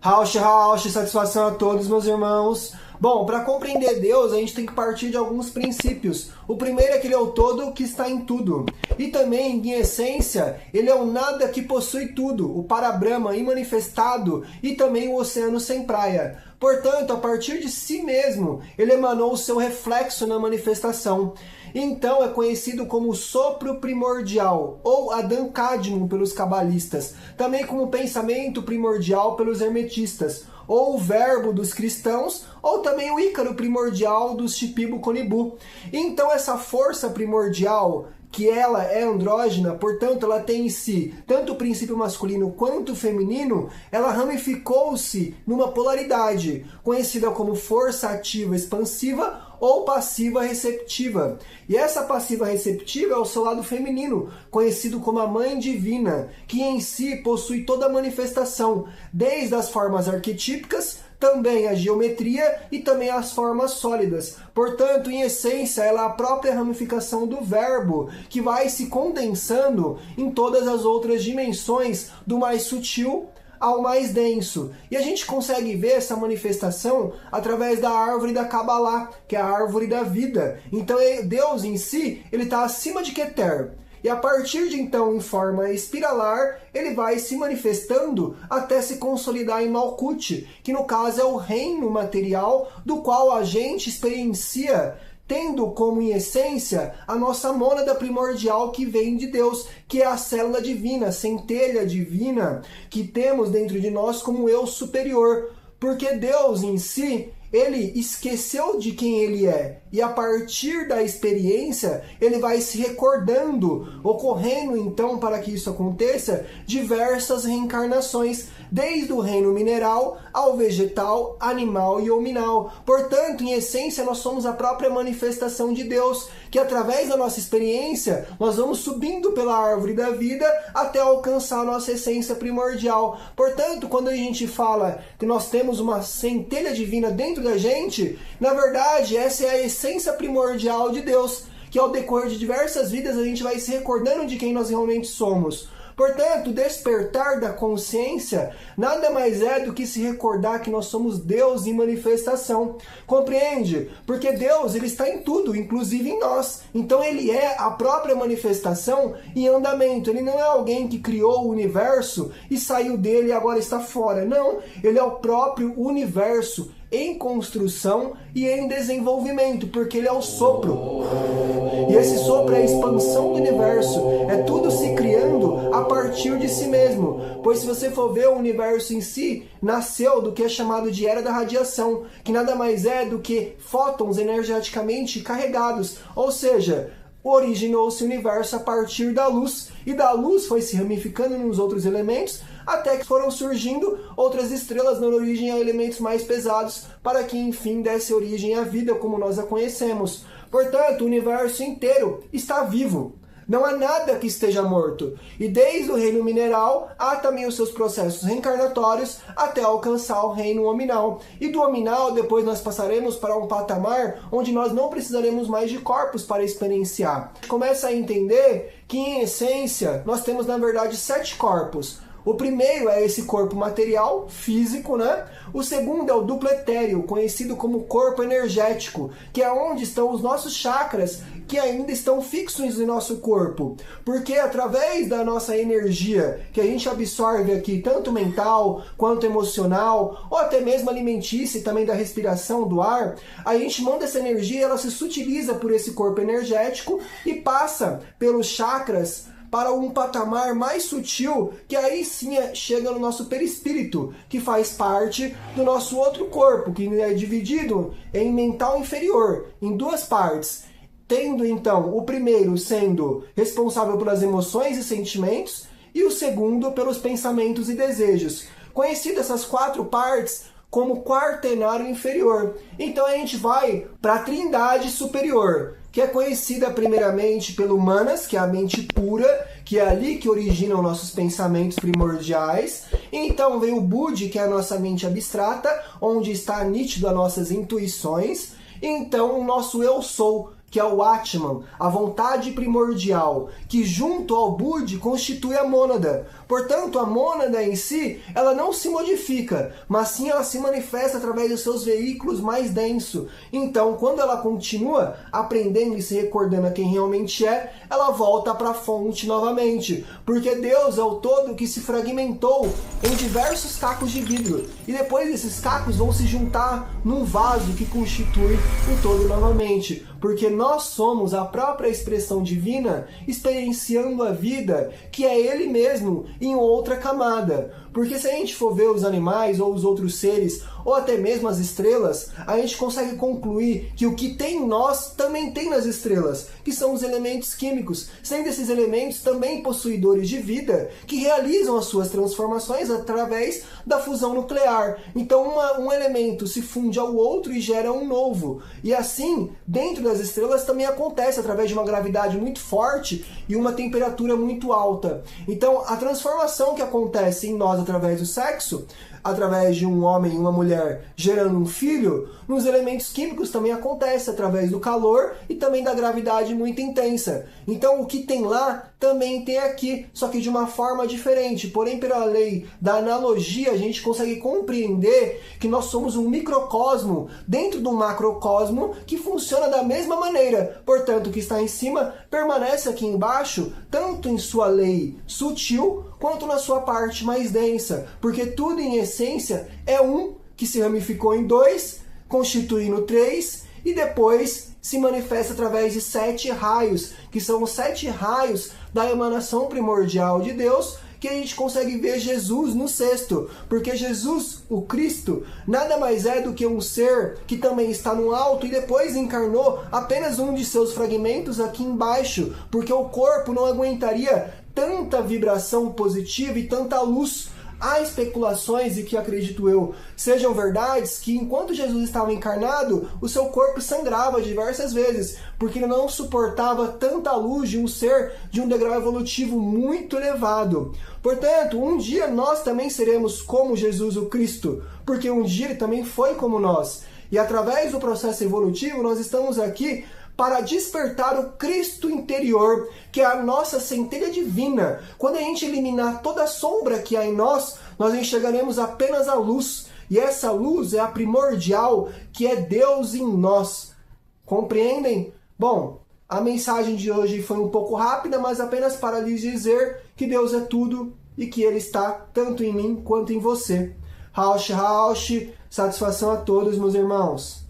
Rauch, satisfação a todos, meus irmãos. Bom, para compreender Deus, a gente tem que partir de alguns princípios. O primeiro é que ele é o todo que está em tudo. E também, em essência, ele é o nada que possui tudo, o Parabrahma imanifestado e também o oceano sem praia. Portanto, a partir de si mesmo, ele emanou o seu reflexo na manifestação. Então é conhecido como sopro primordial, ou Adam Kadmon pelos cabalistas, também como pensamento primordial pelos hermetistas, ou o verbo dos cristãos, ou também o ícaro primordial dos Shipibo-Konibu. Então essa força primordial, que ela é andrógena, portanto ela tem em si tanto o princípio masculino quanto o feminino, ela ramificou-se numa polaridade, conhecida como força ativa expansiva ou passiva receptiva. E essa passiva receptiva é o seu lado feminino, conhecido como a Mãe Divina, que em si possui toda a manifestação, desde as formas arquetípicas, também a geometria e também as formas sólidas. Portanto, em essência, ela é a própria ramificação do verbo, que vai se condensando em todas as outras dimensões, do mais sutil ao mais denso. E a gente consegue ver essa manifestação através da árvore da Kabbalah, que é a árvore da vida. Então, Deus em si, ele está acima de Keter. E a partir de então, em forma espiralar, ele vai se manifestando até se consolidar em Malkut, que no caso é o reino material do qual a gente experiencia, tendo como em essência a nossa mônada primordial que vem de Deus, que é a célula divina, a centelha divina que temos dentro de nós como eu superior. Porque Deus em si, ele esqueceu de quem ele é. E a partir da experiência, ele vai se recordando, ocorrendo então, para que isso aconteça, diversas reencarnações, desde o reino mineral ao vegetal, animal e hominal. Portanto, em essência, nós somos a própria manifestação de Deus, que através da nossa experiência, nós vamos subindo pela árvore da vida até alcançar a nossa essência primordial. Portanto, quando a gente fala que nós temos uma centelha divina dentro da gente, na verdade, essa é a essência primordial de Deus, que ao decorrer de diversas vidas a gente vai se recordando de quem nós realmente somos. Portanto, despertar da consciência nada mais é do que se recordar que nós somos Deus em manifestação. Compreende? Porque Deus, ele está em tudo, inclusive em nós. Então ele é a própria manifestação em andamento. Ele não é alguém que criou o universo e saiu dele e agora está fora. Não, ele é o próprio universo em construção e em desenvolvimento, porque ele é o sopro. E esse sopro é a expansão do universo, é tudo se criando a partir de si mesmo. Pois se você for ver, o universo em si nasceu do que é chamado de era da radiação, que nada mais é do que fótons energeticamente carregados, ou seja, originou-se o universo a partir da luz, e da luz foi se ramificando nos outros elementos, até que foram surgindo outras estrelas dando origem a elementos mais pesados, para que enfim desse origem à vida como nós a conhecemos. Portanto, o universo inteiro está vivo. Não há nada que esteja morto. E desde o reino mineral, há também os seus processos reencarnatórios até alcançar o reino hominal. E do hominal, depois nós passaremos para um patamar onde nós não precisaremos mais de corpos para experienciar. Começa a entender que, em essência, nós temos, na verdade, 7 corpos. O primeiro é esse corpo material, físico, né? O segundo é o duplo etéreo, conhecido como corpo energético, que é onde estão os nossos chakras, que ainda estão fixos em nosso corpo. Porque através da nossa energia, que a gente absorve aqui, tanto mental quanto emocional, ou até mesmo alimentícia e também da respiração do ar, a gente manda essa energia, ela se sutiliza por esse corpo energético e passa pelos chakras para um patamar mais sutil, que aí sim chega no nosso perispírito, que faz parte do nosso outro corpo, que é dividido em mental inferior, em 2 partes. Tendo então o primeiro sendo responsável pelas emoções e sentimentos, e o segundo pelos pensamentos e desejos. Conhecido essas 4 partes como quaternário inferior. Então a gente vai para a trindade superior, que é conhecida primeiramente pelo Manas, que é a mente pura, que é ali que originam nossos pensamentos primordiais. E então vem o Budi, que é a nossa mente abstrata, onde está nítido as nossas intuições. E então o nosso Eu Sou, que é o Atman, a vontade primordial, que junto ao Bud constitui a mônada. Portanto, a mônada em si, ela não se modifica, mas sim ela se manifesta através dos seus veículos mais densos. Então, quando ela continua aprendendo e se recordando a quem realmente é, ela volta para a fonte novamente. Porque Deus é o todo que se fragmentou em diversos cacos de vidro. E depois esses cacos vão se juntar num vaso que constitui o todo novamente. Porque nós somos a própria expressão divina experienciando a vida, que é Ele mesmo, em outra camada. Porque se a gente for ver os animais ou os outros seres, ou até mesmo as estrelas, a gente consegue concluir que o que tem em nós também tem nas estrelas, que são os elementos químicos, sendo esses elementos também possuidores de vida, que realizam as suas transformações através da fusão nuclear. Então um elemento se funde ao outro e gera um novo. E assim, dentro das estrelas também acontece através de uma gravidade muito forte e uma temperatura muito alta. Então a transformação que acontece em nós através do sexo, através de um homem e uma mulher gerando um filho, nos elementos químicos também acontece através do calor e também da gravidade muito intensa. Então o que tem lá também tem aqui, só que de uma forma diferente. Porém, pela lei da analogia, a gente consegue compreender que nós somos um microcosmo dentro do macrocosmo que funciona da mesma maneira. Portanto, o que está em cima permanece aqui embaixo, tanto em sua lei sutil quanto na sua parte mais densa, porque tudo em essência é um que se ramificou em dois, constituindo três, e depois se manifesta através de 7 raios, que são os 7 raios da emanação primordial de Deus, que a gente consegue ver Jesus no sexto, porque Jesus, o Cristo, nada mais é do que um ser que também está no alto e depois encarnou apenas um de seus fragmentos aqui embaixo, porque o corpo não aguentaria tanta vibração positiva e tanta luz. Há especulações, e que acredito eu sejam verdades, que enquanto Jesus estava encarnado, o seu corpo sangrava diversas vezes, porque ele não suportava tanta luz de um ser de um degrau evolutivo muito elevado. Portanto, um dia nós também seremos como Jesus o Cristo, porque um dia ele também foi como nós. E através do processo evolutivo, nós estamos aqui para despertar o Cristo interior, que é a nossa centelha divina. Quando a gente eliminar toda a sombra que há em nós, nós enxergaremos apenas a luz. E essa luz é a primordial, que é Deus em nós. Compreendem? Bom, a mensagem de hoje foi um pouco rápida, mas apenas para lhes dizer que Deus é tudo e que Ele está tanto em mim quanto em você. Rausch, satisfação a todos, meus irmãos.